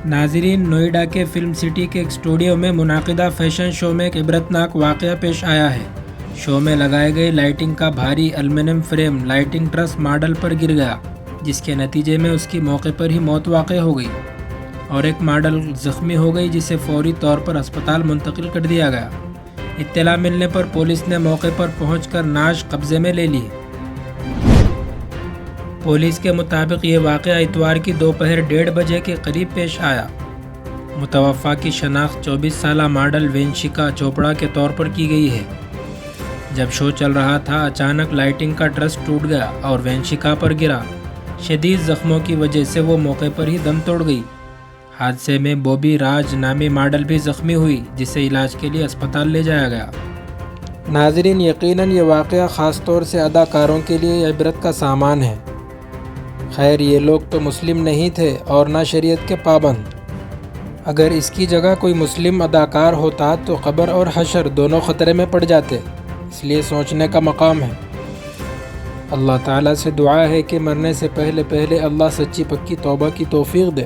ناظرین، نوئیڈا کے film city کے ایک اسٹوڈیو میں منعقدہ فیشن شو میں ایک عبرتناک واقعہ پیش آیا ہے۔ شو میں لگائے گئے لائٹنگ کا بھاری ایلومینیم فریم لائٹنگ ٹرس ماڈل پر گر گیا، جس کے نتیجے میں اس کی موقع پر ہی موت واقع ہو گئی اور ایک ماڈل زخمی ہو گئی، جسے فوری طور پر اسپتال منتقل کر دیا گیا۔ اطلاع ملنے پر پولیس نے موقع پر پہنچ کر نعش قبضے میں لے لی۔ پولیس کے مطابق یہ واقعہ اتوار کی دوپہر 1:30 بجے کے قریب پیش آیا۔ متوفی کی شناخت 24 سالہ ماڈل وینشیکا چوپڑا کے طور پر کی گئی ہے۔ جب شو چل رہا تھا، اچانک لائٹنگ کا ٹرس ٹوٹ گیا اور وینشیکا پر گرا۔ شدید زخموں کی وجہ سے وہ موقع پر ہی دم توڑ گئی۔ حادثے میں بوبی راج نامی ماڈل بھی زخمی ہوئی، جسے علاج کے لیے اسپتال لے جایا گیا۔ ناظرین، یقیناً یہ واقعہ خاص طور سے اداکاروں کے لیے عبرت کا سامان ہے۔ خیر، یہ لوگ تو مسلم نہیں تھے اور نہ شریعت کے پابند۔ اگر اس کی جگہ کوئی مسلم اداکار ہوتا تو قبر اور حشر دونوں خطرے میں پڑ جاتے، اس لیے سوچنے کا مقام ہے۔ اللہ تعالیٰ سے دعا ہے کہ مرنے سے پہلے اللہ سچی پکی توبہ کی توفیق دے۔